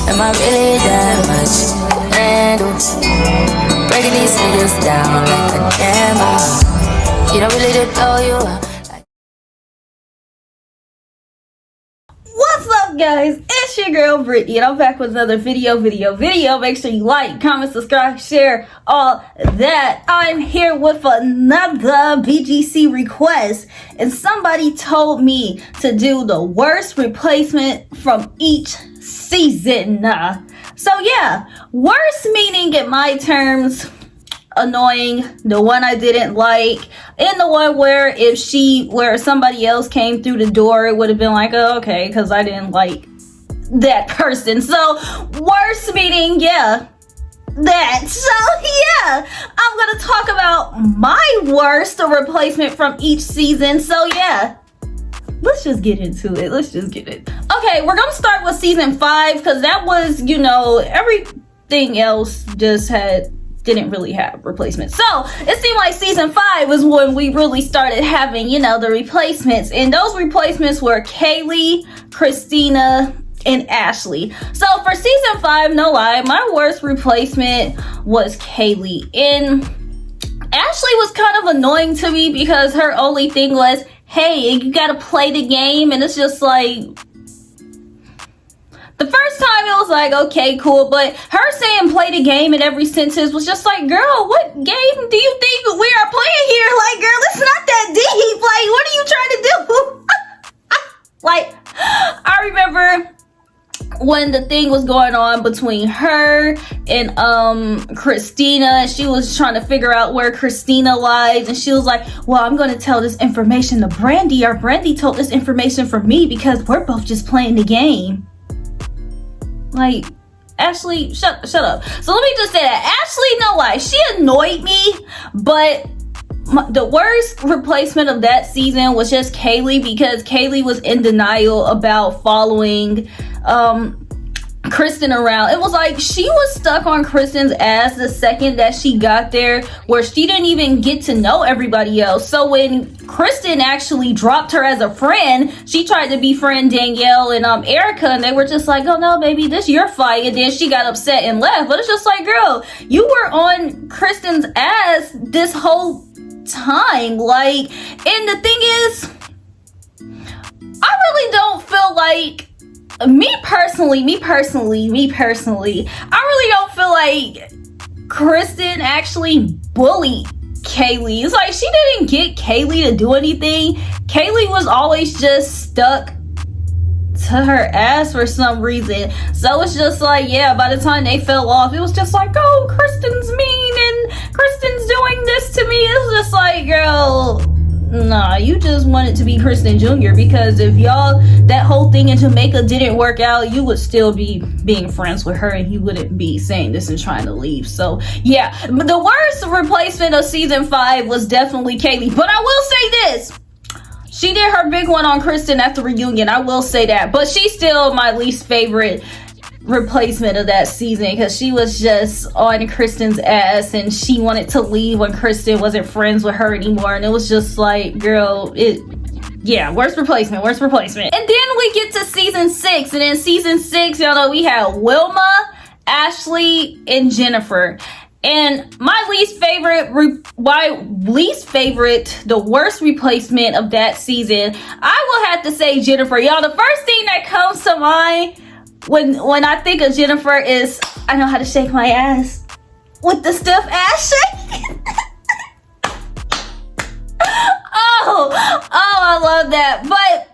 Am I really that much to handle? Breaking these niggas down like a camel. You don't really know you are. What's up, guys? It's your girl Brittany, and I'm back with another video. Make sure you like, comment, subscribe, share, all that. I'm here with another BGC request, and somebody told me to do the worst replacement from each season. So yeah, worst meaning in my terms, annoying, the one I didn't like, and the one where where somebody else came through the door, it would have been like, oh, okay, because I didn't like that person. So worst meaning, yeah, that. So yeah, I'm gonna talk about my worst replacement from each season. So yeah, let's just get into it. Okay, we're gonna start with season 5 because that was, everything else just didn't really have replacements. So it seemed like season 5 was when we really started having, the replacements. And those replacements were Kaylee, Christina, and Ashley. So for season 5, no lie, my worst replacement was Kaylee. And Ashley was kind of annoying to me because her only thing was, hey, you gotta play the game. And it's just like, the first time it was like, okay, cool, but her saying play the game in every sentence was just like, girl, what game do you think we are playing here? Like, girl, it's not that deep. Like, what are you trying to do? Like, I remember when the thing was going on between her and Christina, she was trying to figure out where Christina lies, and she was like, well, I'm going to tell this information to Brandy, or Brandy told this information for me because we're both just playing the game. Like, Ashley, shut up. So let me just say that Ashley, no lie, she annoyed me, but the worst replacement of that season was just Kaylee, because Kaylee was in denial about following Kristen around. It was like she was stuck on Kristen's ass the second that she got there, where she didn't even get to know everybody else. So when Kristen actually dropped her as a friend, she tried to befriend Danielle and Erica, and they were just like, oh no, baby, this your fight. And then she got upset and left. But it's just like, girl, you were on Kristen's ass this whole time. Like, and the thing is, I really don't feel like, me personally, I really don't feel like Kristen actually bullied Kaylee. It's like she didn't get Kaylee to do anything. Kaylee was always just stuck to her ass for some reason. So it's just like, yeah, by the time they fell off, it was just like, oh, Kristen's mean and Kristen's doing this to me. It was just like, girl, nah, you just wanted to be Kristen Jr. because if that whole thing in Jamaica didn't work out, you would still be being friends with her and you wouldn't be saying this and trying to leave. So yeah, but the worst replacement of season 5 was definitely Kaylee. But I will say this, she did her big one on Kristen at the reunion, I will say that, but she's still my least favorite replacement of that season because she was just on Kristen's ass and she wanted to leave when Kristen wasn't friends with her anymore, and it was just like, girl, worst replacement. And then we get to season 6, and in season 6, we had Wilma, Ashley, and Jennifer. And my least favorite, the worst replacement of that season, I will have to say Jennifer. Y'all, the first thing that comes to mind when I think of Jennifer is, I know how to shake my ass with the stiff ass shake. oh, I love that. But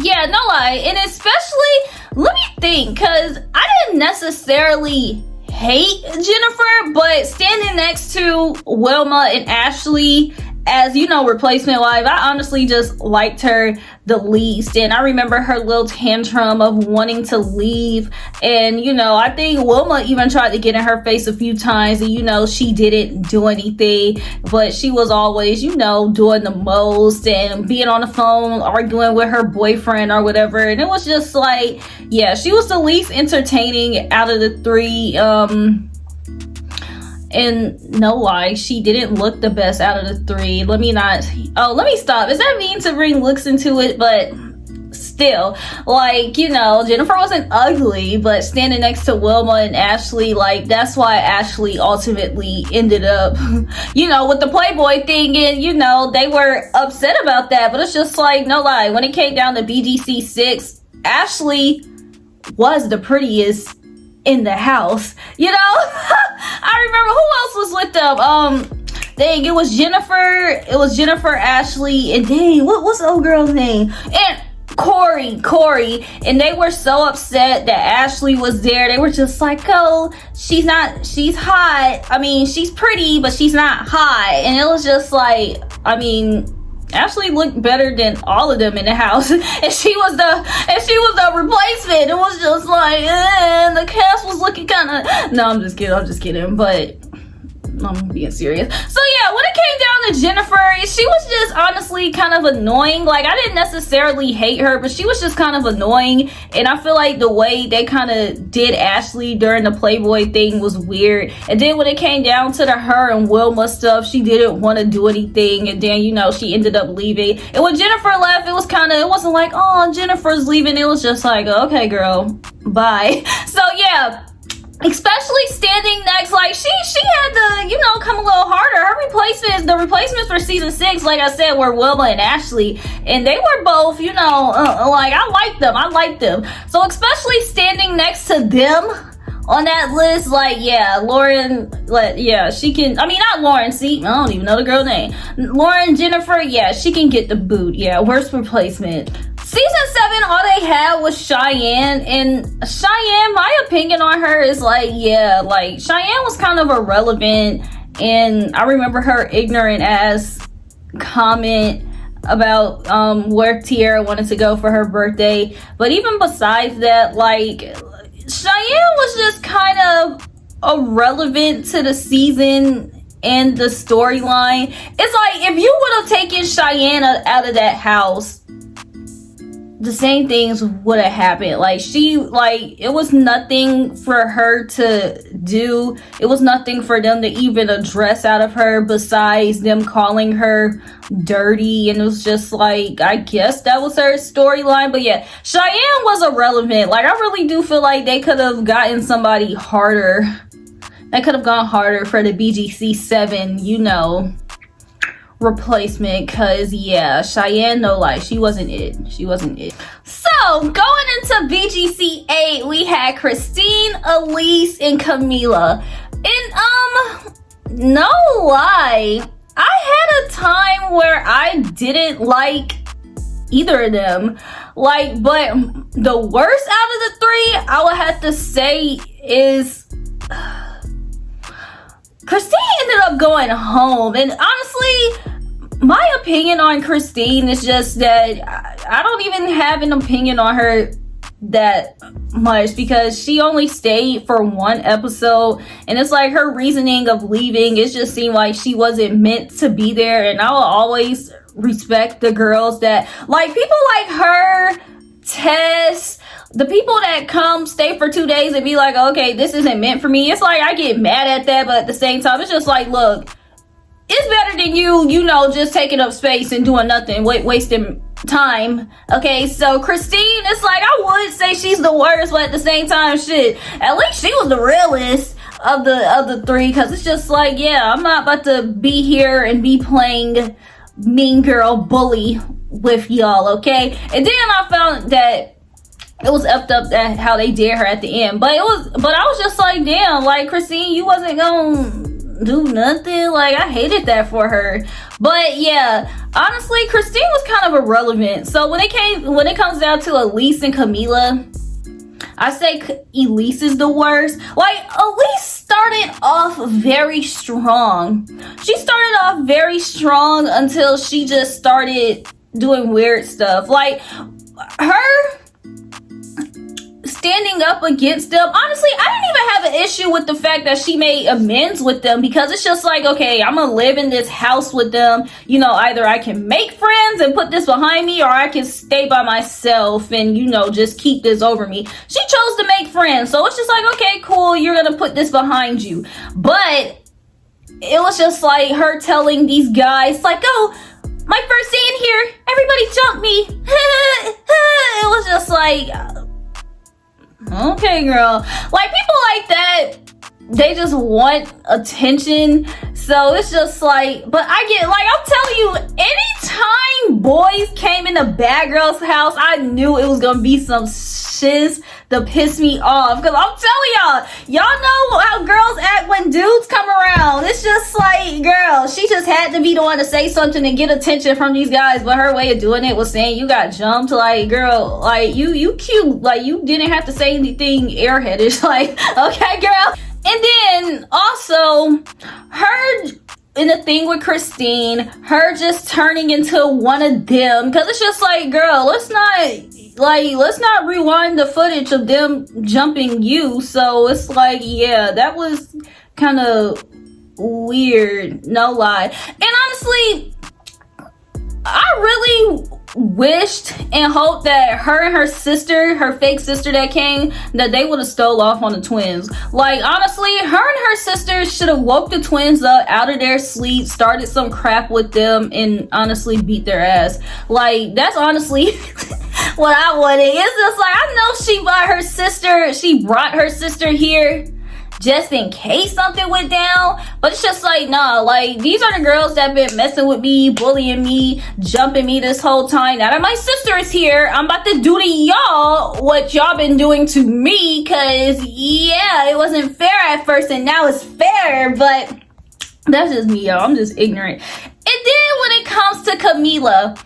yeah, no lie. And especially, let me think, because I didn't necessarily hate Jennifer, but standing next to Wilma and Ashley as, replacement wife, I honestly just liked her the least. And I remember her little tantrum of wanting to leave. And, I think Wilma even tried to get in her face a few times, and, she didn't do anything, but she was always, doing the most and being on the phone, arguing with her boyfriend or whatever. And it was just like, yeah, she was the least entertaining out of the 3. And no lie, she didn't look the best out of the 3. Let me stop. Is that mean to bring looks into it? But still, like, you know, Jennifer wasn't ugly, but standing next to Wilma and Ashley, like, that's why Ashley ultimately ended up, you know, with the Playboy thing, and, you know, they were upset about that, but it's just like, no lie, when it came down to BGC 6, Ashley was the prettiest in the house, you know. I remember who else was with them. Dang, it was Jennifer, Ashley, and dang, what's the old girl's name? And Corey, and they were so upset that Ashley was there. They were just like, oh, she's hot. I mean, she's pretty, but she's not hot. And it was just like, I mean, Ashley looked better than all of them in the house, and she was the replacement. It was just like, the cast was looking kind of. No, I'm just kidding, but I'm being serious. So yeah, when it came down to Jennifer, she was just honestly kind of annoying. Like, I didn't necessarily hate her, but she was just kind of annoying, and I feel like the way they kind of did Ashley during the Playboy thing was weird. And then when it came down to her and Wilma stuff, she didn't want to do anything, and then, you know, she ended up leaving. And when Jennifer left, it wasn't like, oh, Jennifer's leaving. It was just like, okay, girl, bye. So yeah, especially standing next, like, she had to, you know, come a little harder. The replacements for season 6, like I said, were Wilma and Ashley, and they were both, you know, like, I liked them. So especially standing next to them on that list, like, yeah, Lauren, like, yeah, she can, I mean, not Lauren, see, I don't even know the girl's name. Lauren, Jennifer, yeah, she can get the boot. Yeah, worst replacement. Season 7, all they had was Cheyenne, and Cheyenne, my opinion on her is like, yeah, like, Cheyenne was kind of irrelevant, and I remember her ignorant ass comment about where Tiara wanted to go for her birthday. But even besides that, like, Cheyenne was just kind of irrelevant to the season and the storyline. It's like, if you would have taken Cheyenne out of that house, the same things would have happened. Like, it was nothing for her to do. It was nothing for them to even address out of her besides them calling her dirty. And it was just like, I guess that was her storyline. But yeah, Cheyenne was irrelevant. Like, I really do feel like they could have gotten somebody harder. They could have gone harder for the BGC 7, you know, replacement, because yeah, Cheyenne, no lie, she wasn't it. So going into BGC 8, we had Christine, Elise, and Camila. And no lie, I had a time where I didn't like either of them, like, but the worst out of the three, I would have to say, is Christine ended up going home. And honestly, my opinion on Christine is just that I don't even have an opinion on her that much, because she only stayed for one episode, and it's like her reasoning of leaving, it just seemed like she wasn't meant to be there. And I will always respect the girls that, like, people like her, Tess, the people that come stay for 2 days and be like, okay, this isn't meant for me. It's like, I get mad at that, but at the same time, it's just like, look, it's better than you know, just taking up space and doing nothing, wasting time. Okay, so Christine, it's like, I would say she's the worst, but at the same time, shit, at least she was the realest of the three, because it's just like, yeah, I'm not about to be here and be playing mean girl bully with y'all, okay? And then I found that it was effed up that how they did her at the end, but I was just like, damn, like, Christine, you wasn't gonna do nothing. Like, I hated that for her. But yeah, honestly, Christine was kind of irrelevant. So when it comes down to Elise and Camila, I say Elise is the worst. Like, Elise started off very strong. She started off very strong until she just started doing weird stuff. Like, her standing up against them, honestly, I didn't even have an issue with the fact that she made amends with them, because it's just like, okay, I'm gonna live in this house with them, you know, either I can make friends and put this behind me, or I can stay by myself and, you know, just keep this over me. She chose to make friends, so it's just like, okay, cool, you're gonna put this behind you. But it was just like her telling these guys, like, oh, my first day in here, everybody jumped me. it was just like, okay, girl. Like, people like that, they just want attention. So it's just like, but I get, like, I'm telling you, anytime boys came in the bad girl's house, I knew it was gonna be some shiz to piss me off. Because I'm telling y'all know how girls act when dudes come around. It's just like, girl, she just had to be the one to say something and get attention from these guys. But her way of doing it was saying you got jumped. Like, girl, like, you cute. Like, you didn't have to say anything airheadish. Like, okay, girl. And then also, her in the thing with Christine, her just turning into one of them. Because it's just like, girl, let's not rewind the footage of them jumping you. So it's like, yeah, that was kind of weird, no lie. And honestly, I really wished and hoped that her and her sister, her fake sister that came, that they would have stole off on the twins. Like, honestly, her and her sister should have woke the twins up out of their sleep, started some crap with them, and honestly beat their ass. Like, that's honestly what I wanted. It's just like, I know she brought her sister here just in case something went down, but it's just like, nah, like, these are the girls that been messing with me, bullying me, jumping me this whole time. Now that my sister is here, I'm about to do to y'all what y'all been doing to me, because yeah, it wasn't fair at first and now it's fair. But that's just me, y'all. I'm just ignorant. And then when it comes to Camila,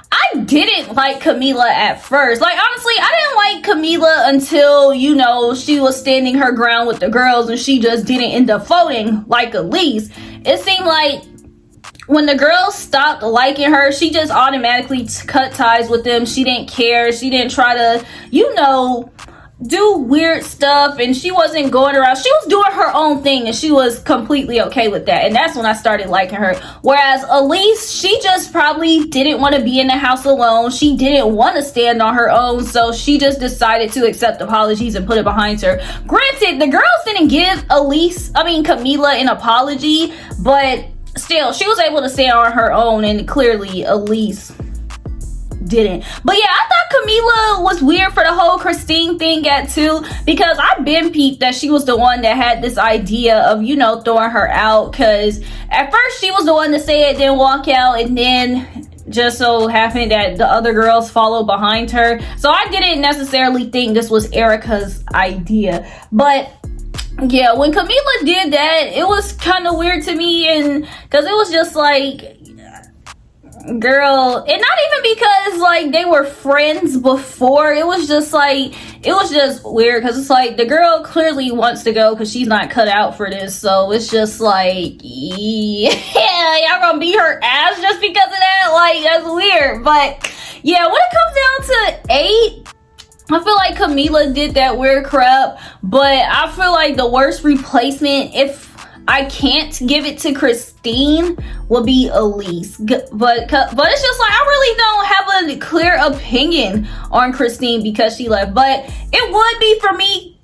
I didn't like Camila at first. Like, honestly, I didn't like Camila until, you know, she was standing her ground with the girls and she just didn't end up voting like Elise. It seemed like when the girls stopped liking her, she just automatically cut ties with them. She didn't care. She didn't try to, you know, do weird stuff, and she wasn't going around. She was doing her own thing and she was completely okay with that. And that's when I started liking her. Whereas Elise, she just probably didn't want to be in the house alone. She didn't want to stand on her own, so she just decided to accept apologies and put it behind her. Granted, the girls didn't give Camila an apology, but still, she was able to stand on her own, and clearly Elise didn't. But yeah, I thought Camila was weird for the whole Christine thing at too, because I've been peeped that she was the one that had this idea of, you know, throwing her out, because at first she was the one to say it, then walk out, and then just so happened that the other girls followed behind her. So I didn't necessarily think this was Erica's idea. But yeah, when Camila did that, it was kind of weird to me, and because it was just like, girl, and not even because like they were friends before, it was just like, it was just weird, because it's like the girl clearly wants to go because she's not cut out for this. So it's just like, yeah, y'all gonna beat her ass just because of that? Like, that's weird. But yeah, when it comes down to 8, I feel like Camila did that weird crap, but I feel like the worst replacement, if I can't give it to Christine, will be Elise. But it's just like, I really don't have a clear opinion on Christine because she left. But it would be for me,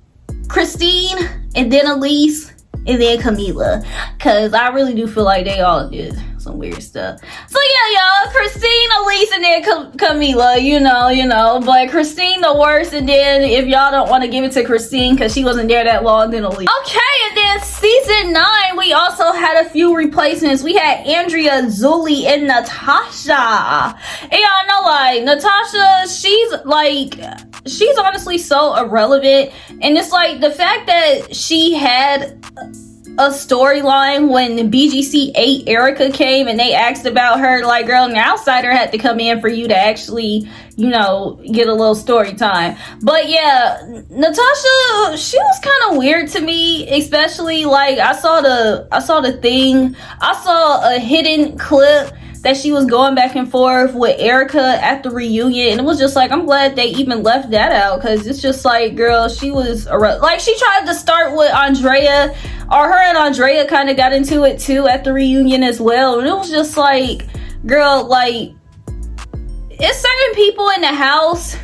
Christine, and then Elise, and then Camila, because I really do feel like they all did some weird stuff. So yeah, y'all, Christine, Elise, and then Camila, you know, but Christine the worst. And then if y'all don't want to give it to Christine because she wasn't there that long, then Elise. Okay, and then season 9, we also had a few replacements. We had Andrea, Zuli, and Natasha. And y'all know, like, Natasha, she's honestly so irrelevant. And it's like the fact that she had a storyline when BGC 8 Erica came and they asked about her, like, girl, an outsider had to come in for you to actually, you know, get a little story time. But yeah, Natasha, she was kind of weird to me, especially like I saw the thing, I saw a hidden clip that she was going back and forth with Erica at the reunion, and it was just like, I'm glad they even left that out, because it's just like, girl, she was like, she tried to start with Andrea, or her and Andrea kind of got into it too at the reunion as well, and it was just like, girl, like, it's certain people in the house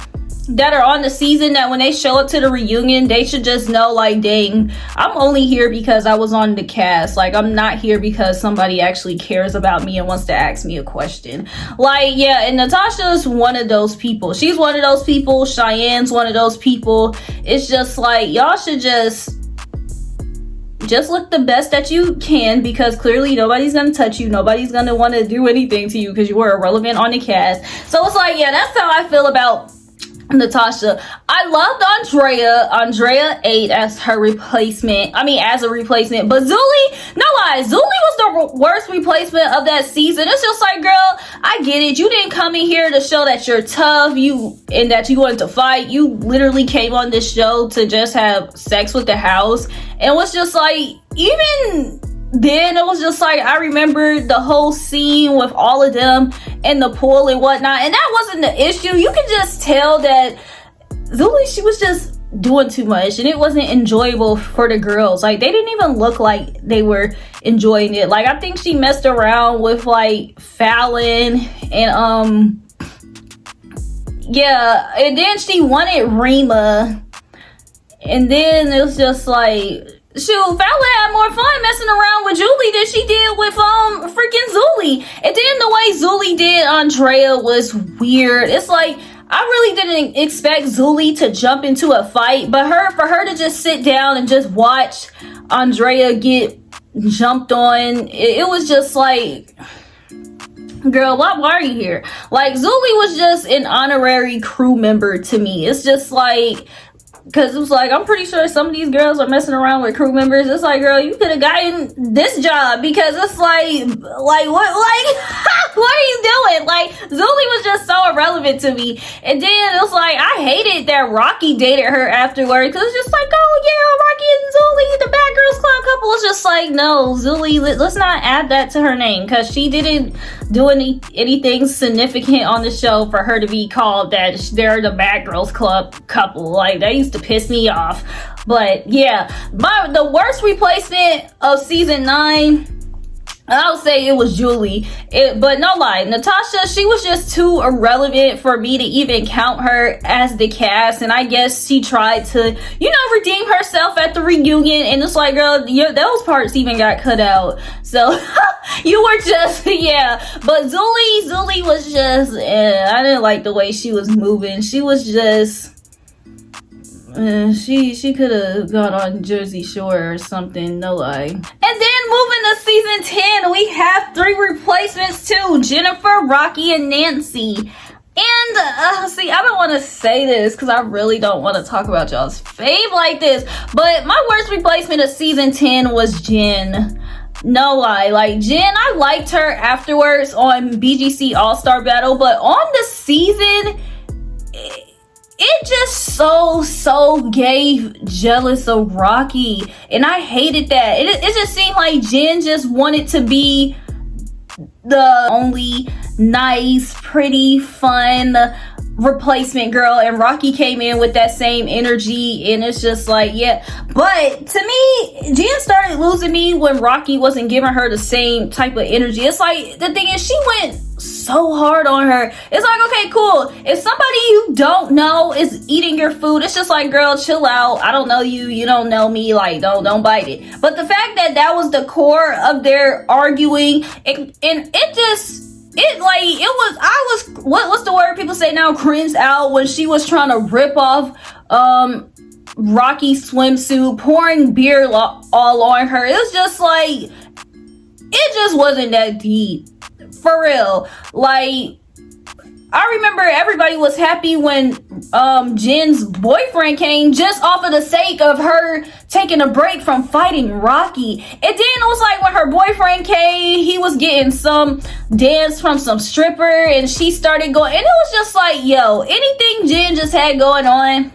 that are on the season, that when they show up to the reunion, they should just know, like, dang, I'm only here because I was on the cast. Like, I'm not here because somebody actually cares about me and wants to ask me a question. Like, yeah, and Natasha's one of those people. She's one of those people. Cheyenne's one of those people. It's just like, y'all should just look the best that you can, because clearly nobody's gonna touch you. Nobody's gonna want to do anything to you because you were irrelevant on the cast. So it's like, yeah, that's how I feel about Natasha. I loved Andrea. Andrea ate as her replacement. I mean, as a replacement. But Zuli, no lie, Zuli was the worst replacement of that season. It's just like, girl, I get it. You didn't come in here to show that you're tough, and that you wanted to fight. You literally came on this show to just have sex with the house. And it was just like, even then it was just like, I remember the whole scene with all of them in the pool and whatnot, and that wasn't the issue. You can just tell that Zuli, she was just doing too much, and it wasn't enjoyable for the girls. Like, they didn't even look like they were enjoying it. Like, I think she messed around with like Fallon and yeah, and then she wanted Rima, and then it was just like, shoot, Fallon had more fun messing around with Julie than she did with freaking Zuli. And then the way Zuli did Andrea was weird. It's like, I really didn't expect Zuli to jump into a fight, but for her to just sit down and just watch Andrea get jumped on, it was just like, girl, why are you here? Like, Zuli was just an honorary crew member to me. It's just like, because it was like, I'm pretty sure some of these girls are messing around with crew members. It's like, girl, you could have gotten this job, because it's like what, like, what are you doing? Like, Zuli was just so irrelevant to me. And then it was like, I hated that Rocky dated her afterward, because it's just like, oh yeah, Rocky and Zuli, the Bad Girls Club couple. It's just like, no, Zuli, let's not add that to her name, because she didn't do anything significant on the show for her to be called that they're the Bad Girls Club couple. Like, that used to piss me off. But yeah, the worst replacement of season 9, I would say it was Julie. But no lie, Natasha, she was just too irrelevant for me to even count her as the cast. And I guess she tried to, redeem herself at the reunion. And it's like, girl, those parts even got cut out. So you were just, yeah. But Zuli was just, I didn't like the way she was moving. She was just, she could have gone on Jersey Shore or something, no lie. And then moving to season 10, we have 3 replacements too: Jennifer, Rocky, and Nancy. And see, I don't want to say this because I really don't want to talk about y'all's fave like this, but my worst replacement of season 10 was Jen. No lie, like, Jen, I liked her afterwards on BGC All-Star Battle, but on the season, it just so gave jealous of Rocky, and I hated that. It just seemed like Jen just wanted to be the only nice, pretty, fun replacement girl, and Rocky came in with that same energy, and it's just like, yeah. But to me, Jen started losing me when Rocky wasn't giving her the same type of energy. It's like, the thing is, she went so hard on her. It's like, okay, cool, if somebody you don't know is eating your food, it's just like, girl, chill out. I don't know you, you don't know me, like, don't bite it. But the fact that was the core of their arguing, what's the word people say now, cringed out, when she was trying to rip off Rocky's swimsuit, pouring beer all on her. It was just like, it just wasn't that deep, for real. Like, I remember everybody was happy when Jen's boyfriend came, just off of the sake of her taking a break from fighting Rocky. And then it was like, when her boyfriend came, he was getting some dance from some stripper, and she started going, and it was just like, yo, anything Jen just had going on,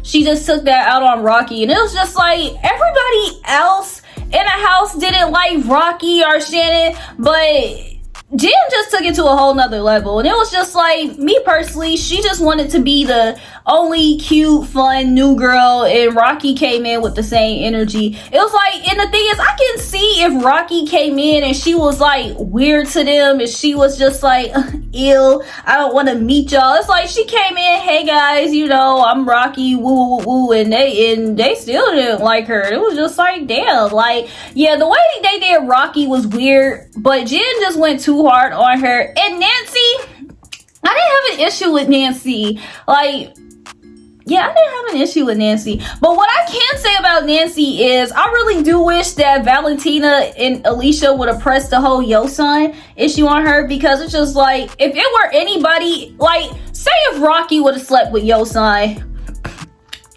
she just took that out on Rocky. And it was just like, everybody else in the house didn't like Rocky or Shannon, but Jen just took it to a whole nother level. And it was just like, me personally, she just wanted to be the only cute, fun new girl, and Rocky came in with the same energy. It was like, and the thing is, I can see if Rocky came in and she was like weird to them, and she was just like, ew, I don't want to meet y'all. It's like she came in, hey guys, you know, I'm Rocky, woo woo woo, and they still didn't like her. It was just like, damn, like, yeah, the way they did Rocky was weird, but Jen just went too hard on her. And Nancy, I didn't have an issue with Nancy. Like, yeah, I didn't have an issue with Nancy. But what I can say about Nancy is I really do wish that Valentina and Alicia would have pressed the whole Yosan issue on her, because it's just like, if it were anybody, like, say if Rocky would have slept with Yosan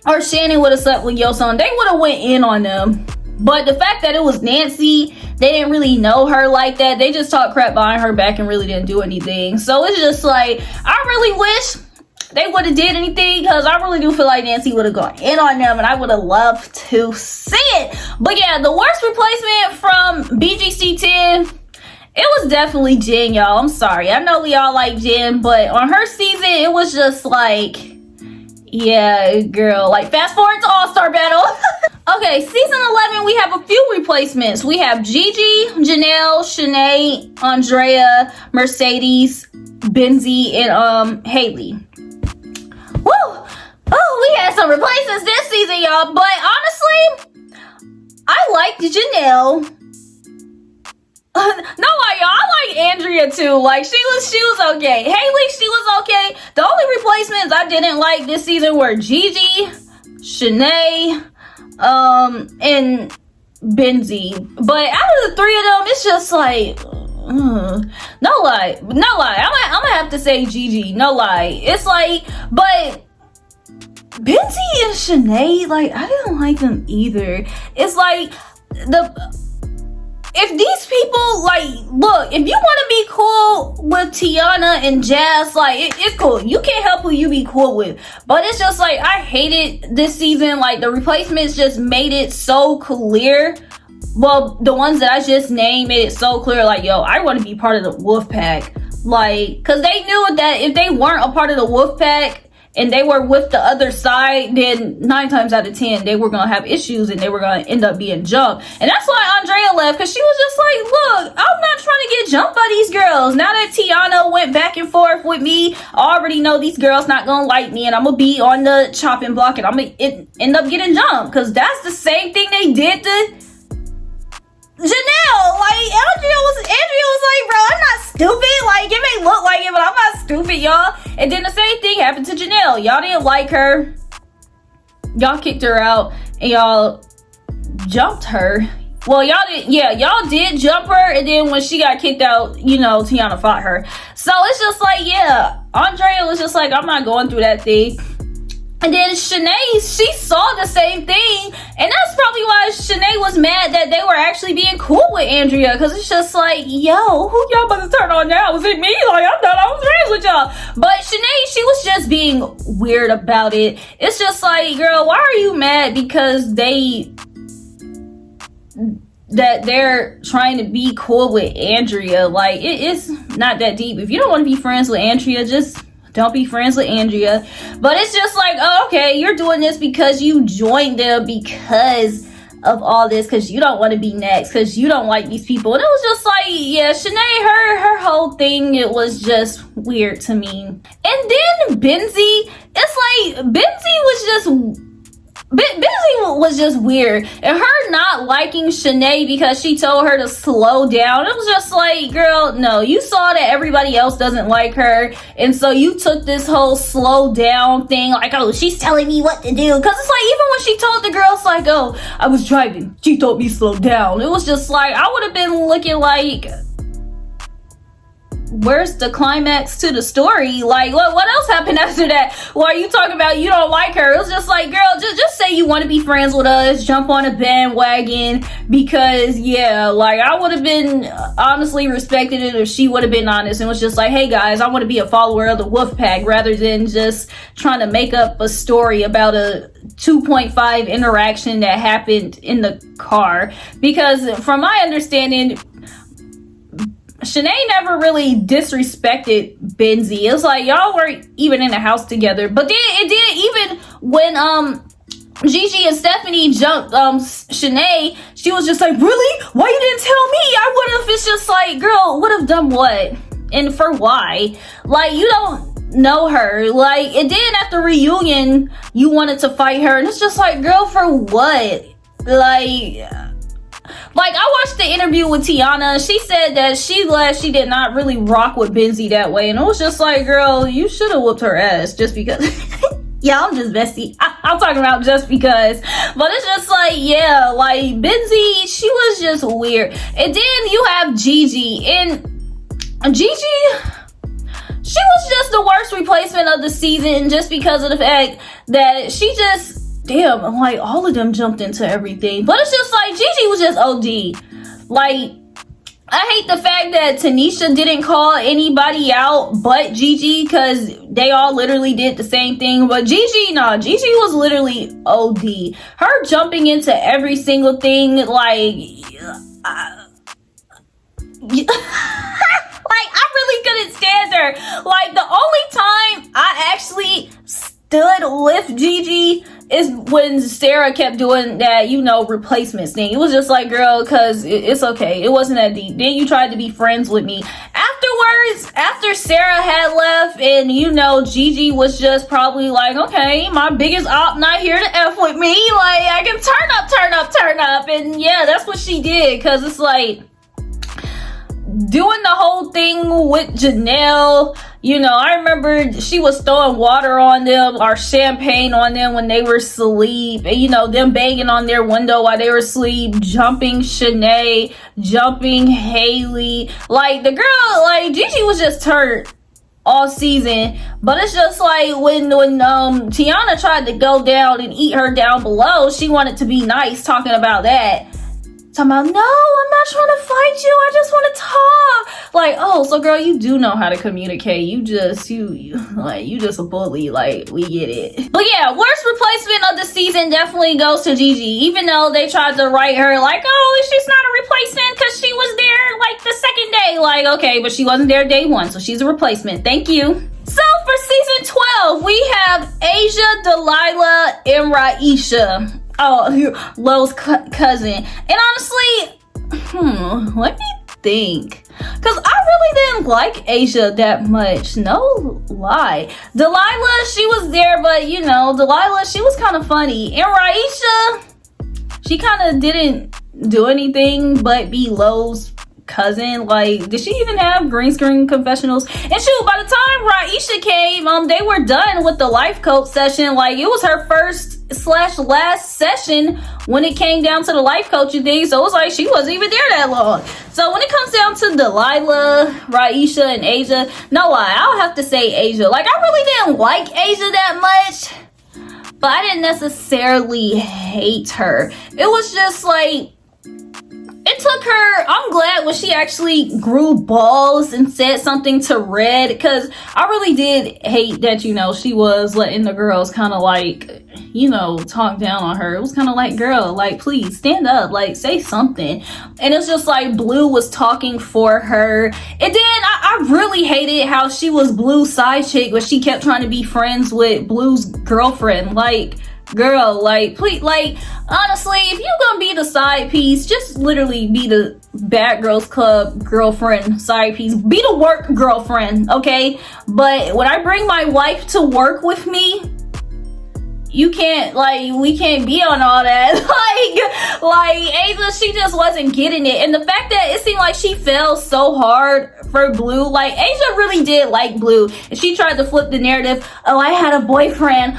or Shannon would have slept with Yosan, they would have went in on them. But the fact that it was Nancy, they didn't really know her like that. They just talked crap behind her back and really didn't do anything. So it's just like, I really wish they would have did anything, because I really do feel like Nancy would have gone in on them, and I would have loved to see it. But yeah, the worst replacement from BGC 10, it was definitely Jen, y'all. I'm sorry. I know we all like Jen, but on her season, it was just like, yeah, girl. Like, fast forward to All-Star Battle. Okay, season 11, we have a few replacements. We have Gigi, Janelle, Shanae, Andrea, Mercedes, Benzie, and Haley. Woo! Oh, we had some replacements this season, y'all. But honestly, I liked Janelle. No lie, y'all. I like Andrea too. Like, she was okay. Haley, she was okay. The only replacements I didn't like this season were Gigi, Shanae, and Benzie. But out of the three of them, it's just like, no lie. I'm gonna have to say Gigi. No lie. It's like, but Benzie and Shanae, like, I didn't like them either. It's like, if these people, like, look, if you want to be cool with Tiana and Jazz, like, it's cool. You can't help who you be cool with. But it's just like, I hated this season. Like, the replacements just made it so clear. Well, the ones that I just named made it so clear, like, yo, I want to be part of the wolf pack. Like, because they knew that if they weren't a part of the wolf pack, and they were with the other side, then 9 times out of 10, they were going to have issues and they were going to end up being jumped. And that's why Andrea left, because she was just like, look, I'm not trying to get jumped by these girls. Now that Tiana went back and forth with me, I already know these girls not going to like me, and I'm going to be on the chopping block, and I'm going to end up getting jumped. Because that's the same thing they did to Janelle. Like, Andrea was like, bro, I'm not stupid. Like, it may look like it, but I'm not stupid, y'all. And then the same thing happened to Janelle. Y'all didn't like her. Y'all kicked her out, and y'all jumped her. Well, y'all did, yeah, y'all did jump her, and then when she got kicked out, you know, Tiana fought her. So it's just like, yeah, Andrea was just like, I'm not going through that thing. And then Shanae, she saw the same thing, and that's probably why Shanae was mad that they were actually being cool with Andrea, because it's just like, yo, who y'all about to turn on now? Was it me? Like, I thought I was friends with y'all. But Shanae, she was just being weird about it. It's just like, girl, why are you mad because they're trying to be cool with Andrea? Like, it's not that deep. If you don't want to be friends with Andrea, just don't be friends with Andrea. But it's just like, oh, okay, you're doing this because you joined them because of all this, because you don't want to be next, because you don't like these people. And it was just like, yeah, Shanae, her whole thing, it was just weird to me. And then Benzie, it's like, Benzie was just weird, and her not liking Shanae because she told her to slow down. It was just like, girl, no, you saw that everybody else doesn't like her, and so you took this whole slow down thing, like, oh, she's telling me what to do. Because it's like, even when she told the girls, like, oh, I was driving, she told me slow down, it was just like, I would have been looking like, where's the climax to the story? Like, what else happened after that? Why are you talking about you don't like her? It was just like, girl, just say you want to be friends with us, jump on a bandwagon, because yeah, like, I would have been honestly respected it if she would have been honest and was just like, hey guys, I want to be a follower of the Wolfpack, rather than just trying to make up a story about a 2.5 interaction that happened in the car. Because from my understanding, Shanae never really disrespected Benzie. It was like y'all weren't even in the house together. But then it did, even when Gigi and Stephanie jumped Shanae, she was just like, really? Why you didn't tell me? I would have. It's just like, girl, would have done what? And for why? Like, you don't know her. Like, and then at the reunion, you wanted to fight her. And it's just like, girl, for what? Like, I watched the interview with Tiana. She said that she did not really rock with Benzie that way. And it was just like, girl, you should have whooped her ass just because. Yeah, I'm just bestie. I'm talking about just because. But it's just like, yeah, like, Benzie, she was just weird. And then you have Gigi. And Gigi, she was just the worst replacement of the season just because of the fact that she just, damn, like, all of them jumped into everything. But it's just like, Gigi was just OD. Like, I hate the fact that Tanisha didn't call anybody out but Gigi, because they all literally did the same thing. But Gigi, nah, Gigi was literally OD. Her jumping into every single thing, like, like, I really couldn't stand her. Like, the only time I actually stood with Gigi is when Sarah kept doing that, you know, replacements thing. It was just like, girl, because it's okay. It wasn't that deep. Then you tried to be friends with me. Afterwards, after Sarah had left and, you know, Gigi was just probably like, okay, my biggest op not here to F with me. Like, I can turn up. And yeah, that's what she did. Because it's like, doing the whole thing with Janelle, you know, I remember she was throwing water on them or champagne on them when they were asleep, and you know, them banging on their window while they were asleep, jumping Shanae, jumping Haley. Like, the girl, like, Gigi was just turned all season. But it's just like when Tiana tried to go down and eat her down below, she wanted to be nice, talking about that. Talking about, no, I'm not trying to fight you. I just want to talk. Like, oh, so girl, you do know how to communicate. You just a bully. Like, we get it. But yeah, worst replacement of the season definitely goes to Gigi. Even though they tried to write her like, oh, she's not a replacement because she was there like the second day. Like, okay, but she wasn't there day one, so she's a replacement. Thank you. So for season 12, we have Asia, Delilah, and Raisha. Oh, Lo's cousin. And honestly, let me think. Because I really didn't like Asia that much. No lie. Delilah, she was there, but you know, Delilah, she was kind of funny. And Raisha, she kind of didn't do anything but be Lo's cousin. Like, did she even have green screen confessionals? And shoot, by the time Raisha came, they were done with the life coach session. Like, it was her first / last session when it came down to the life coaching thing. So it was like she wasn't even there that long. So when it comes down to Delilah, Raisha, and Asia, no lie, I'll have to say Asia. Like, I really didn't like Asia that much, but I didn't necessarily hate her. It was just like, it took her, I'm glad when she actually grew balls and said something to Red, because I really did hate that, you know, she was letting the girls kind of like, you know, talk down on her. It was kind of like, girl, like, please stand up, like, say something. And it's just like Blue was talking for her. And then I really hated how she was Blue's side chick, but she kept trying to be friends with Blue's girlfriend. Like, girl, like, please, like, honestly, if you're gonna be the side piece, just literally be the Bad Girls Club girlfriend side piece. Be the work girlfriend, okay? But when I bring my wife to work with me, you can't, like, we can't be on all that. like Asia, she just wasn't getting it. And the fact that it seemed like she fell so hard for Blue, like, Asia really did like Blue. And she tried to flip the narrative. Oh, I had a boyfriend.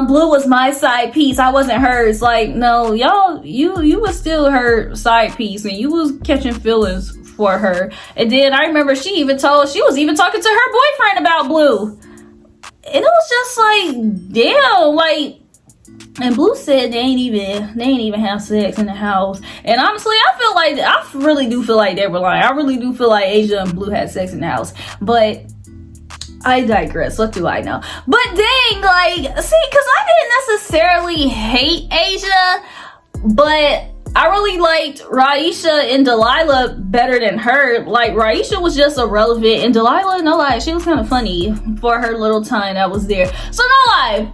Blue was my side piece. I wasn't hers. Like, no, y'all, you was still her side piece, and you was catching feelings for her. And then I remember she was even talking to her boyfriend about Blue. And it was just like, damn, like, and Blue said they ain't even have sex in the house. And honestly, I really do feel like they were lying. I really do feel like Asia and Blue had sex in the house. But I digress. What do I know? But dang, like, see, because I didn't necessarily hate Asia, but I really liked Raisha and Delilah better than her. Like, Raisha was just irrelevant, and Delilah, no lie, she was kind of funny for her little time that was there. So no lie,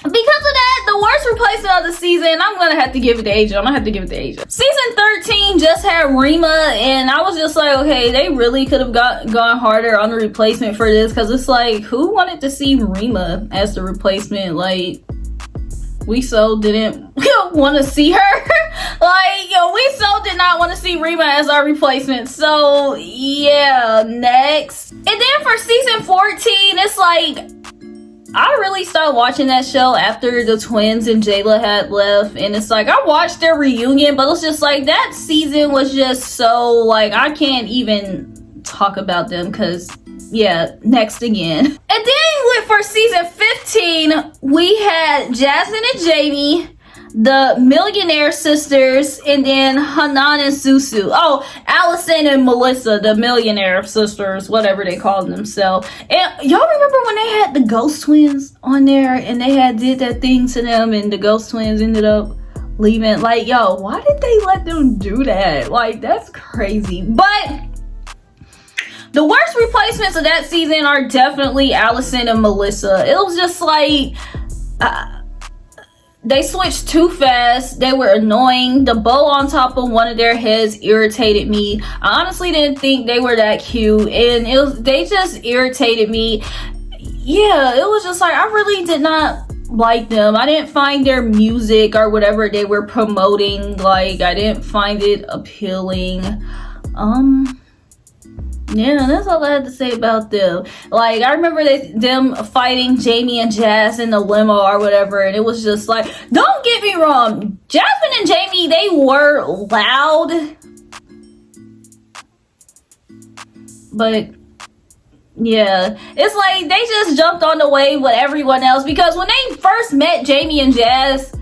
because of that, the worst replacement of the season, I'm gonna have to give it to Asia. Season 13 just had Rima, and I was just like, okay, they really could have gone harder on the replacement for this, because it's like, who wanted to see Rima as the replacement? Like, we so didn't want to see her. Like, yo, we so did not want to see Rima as our replacement. So yeah, next. And then for season 14, it's like, I really started watching that show after the twins and Jayla had left, and it's like, I watched their reunion, but it's just like, that season was just so, like, I can't even talk about them, because yeah, next again. And then for season 15, we had Jasmine and Jamie, the Millionaire Sisters, and then Hanan and Susu. Oh, Allison and Melissa, the Millionaire Sisters, whatever they called themselves. And y'all remember when they had the Ghost Twins on there, and they did that thing to them, and the Ghost Twins ended up leaving? Like, yo, why did they let them do that? Like, that's crazy. But the worst replacements of that season are definitely Allison and Melissa. It was just like, they switched too fast. They were annoying. The bow on top of one of their heads irritated me. I honestly didn't think they were that cute, and they just irritated me. Yeah, it was just like, I really did not like them. I didn't find their music or whatever they were promoting, like, I didn't find it appealing. Yeah, that's all I had to say about them. Like, I remember them fighting Jamie and Jazz in the limo or whatever, and it was just like, don't get me wrong, Jasmine and Jamie, they were loud, but yeah, it's like they just jumped on the wave with everyone else, because when they first met Jamie and Jazz,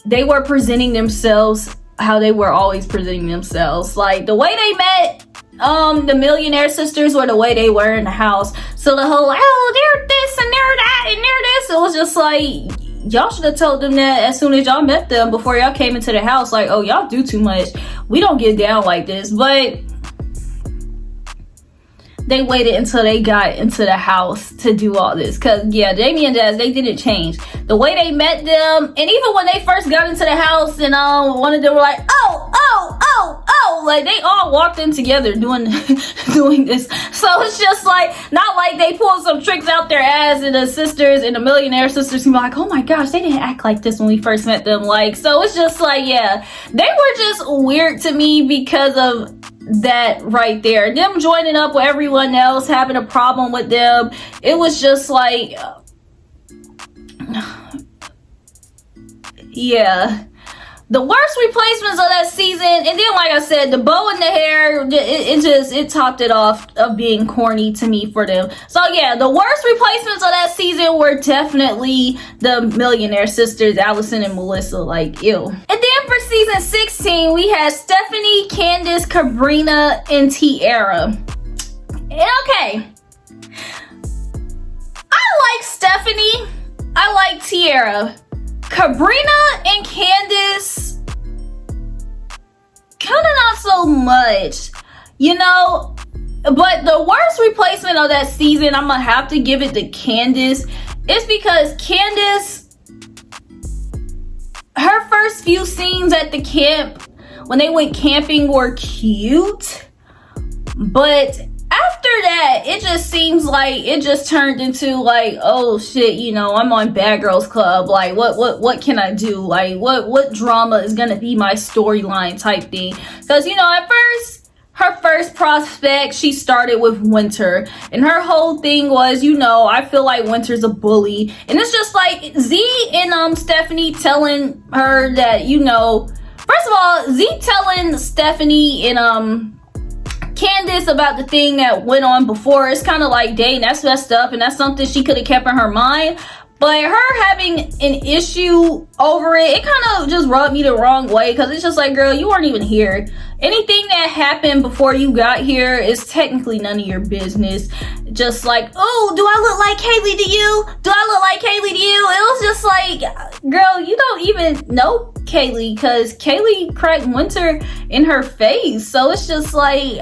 they were presenting themselves how they were always presenting themselves. Like, the way they met the Millionaire Sisters were the way they were in the house. So the whole, oh, they're this and they're that and they're this, it was just like, y'all should have told them that as soon as y'all met them, before y'all came into the house. Like, oh, y'all do too much, we don't get down like this. But they waited until they got into the house to do all this, because yeah, Jamie and Jazz, they didn't change. The way they met them, and even when they first got into the house, and one of them were like, oh, like, they all walked in together doing this. So it's just like, not like they pulled some tricks out their ass, and the sisters and the Millionaire Sisters can be like, oh my gosh, they didn't act like this when we first met them. Like, so it's just like, yeah, they were just weird to me because of that right there. Them joining up with everyone else, having a problem with them, it was just like, yeah, the worst replacements of that season. And then, like I said, the bow in the hair, it topped it off of being corny to me for them. So yeah, the worst replacements of that season were definitely the Millionaire Sisters, Allison and Melissa. Like, ew. And then for season 16, we had Stephanie, Candace, Cabrina, and Tiara. And okay, I like Stephanie, I like Tiara. Cabrina and Candace, kind of not so much, you know. But the worst replacement of that season, I'm gonna have to give it to Candace. It's because Candace, her first few scenes at the camp, when they went camping, were cute, but after that, it just seems like it just turned into like, oh shit, you know, I'm on Bad Girls Club. Like, what can I do? Like, what drama is gonna be my storyline type thing? Because, you know, at first, her first prospect, she started with Winter, and her whole thing was, you know, I feel like Winter's a bully, and it's just like Z and Stephanie telling her that, you know, first of all, Z telling Stephanie and Candace about the thing that went on before, it's kind of like, dang, that's messed up, and that's something she could have kept in her mind. But her having an issue over it kind of just rubbed me the wrong way, because it's just like, girl, you weren't even here. Anything that happened before you got here is technically none of your business. Just like, oh, do I look like Kaylee to you? Do I look like Kaylee to you? It was just like, girl, you don't even, nope. Kaylee because Kaylee cracked Winter in her face. So it's just like,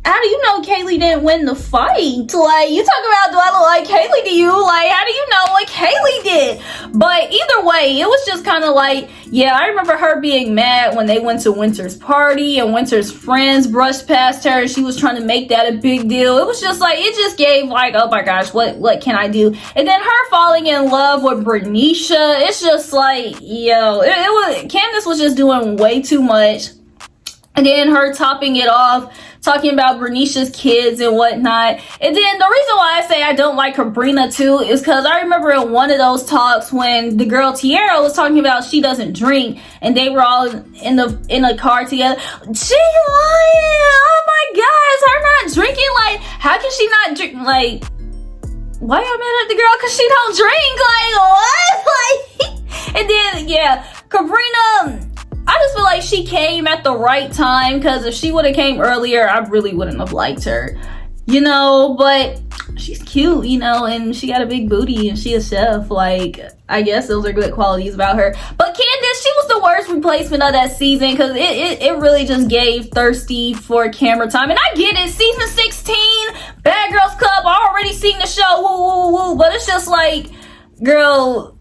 how do you know Kaylee didn't win the fight? Like, you talk about, do I look like Kaylee to you? Like, how do you know what Kaylee did? But either way, it was just kind of like, yeah, I remember her being mad when they went to Winter's party and Winter's friends brushed past her and she was trying to make that a big deal. It was just like, it just gave like, oh my gosh, what can I do? And then her falling in love with Bernicia, it's just like, yo, Candace was just doing way too much. And then her topping it off, talking about Bernicia's kids and whatnot. And then the reason why I say I don't like Sabrina too is because I remember in one of those talks when the girl Tiara was talking about she doesn't drink and they were all in a car together. She lying! Oh my gosh, her not drinking? Like, how can she not drink? Like, why y'all mad at the girl? Because she don't drink? Like, what? Like, and then, yeah, Sabrina, I just feel like she came at the right time because if she would have came earlier, I really wouldn't have liked her, you know, but she's cute, you know, and she got a big booty and she a chef. Like, I guess those are good qualities about her. But Candace, she was the worst replacement of that season because it really just gave Thirsty for camera time. And I get it, season 16, Bad Girls Club, I already seen the show, woo, woo, woo, but it's just like, girl,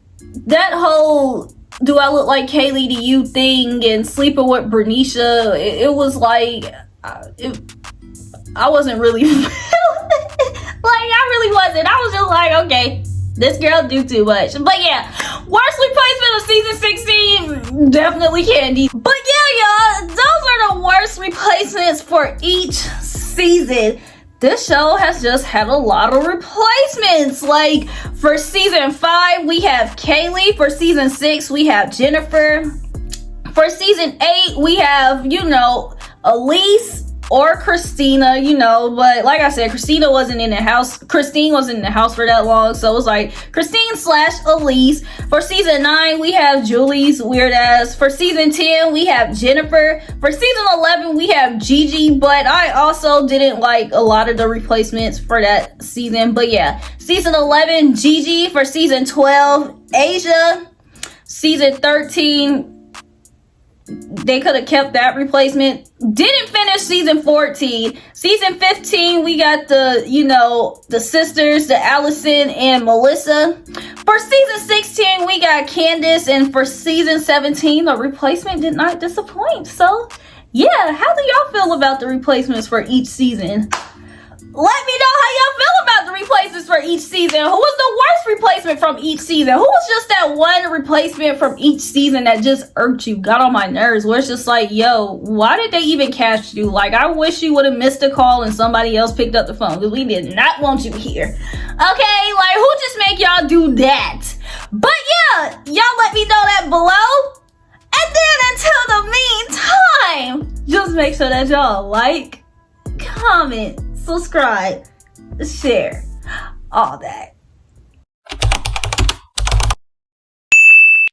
that whole do I look like Kaylee to you thing and sleeping with Bernicia, it was like, I wasn't really, like, I really wasn't. I was just like, okay, this girl do too much. But yeah, worst replacement of season 16, definitely Candy. But yeah, y'all, those are the worst replacements for each season. This show has just had a lot of replacements. Like, for season 5, we have Kaylee. For season 6, we have Jennifer. For season 8, we have, you know, Elise or Christina, you know, but like I said, Christine wasn't in the house for that long, so it was like Christine / Elise. For season 9, we have Julie's weird ass. For season 10, we have Jennifer. For season 11, we have Gigi, but I also didn't like a lot of the replacements for that season. But yeah, season 11, Gigi. For season 12, Asia. Season 13, they could have kept that replacement. Didn't finish season 14. Season 15, we got the, you know, the sisters, the Allison and Melissa. For season 16, we got Candace. And for season 17, the replacement did not disappoint. So, yeah, how do y'all feel about the replacements for each season? Let me know how y'all feel about the replacements for each season. Who was the worst replacement from each season? Who was just that one replacement from each season that just irked you, got on my nerves, where it's just like, yo, why did they even cast you? Like, I wish you would have missed a call and somebody else picked up the phone because we did not want you here. Okay, like, who just make y'all do that? But yeah, y'all let me know that below. And then until the meantime, just make sure that y'all like, comment, subscribe, share, all that.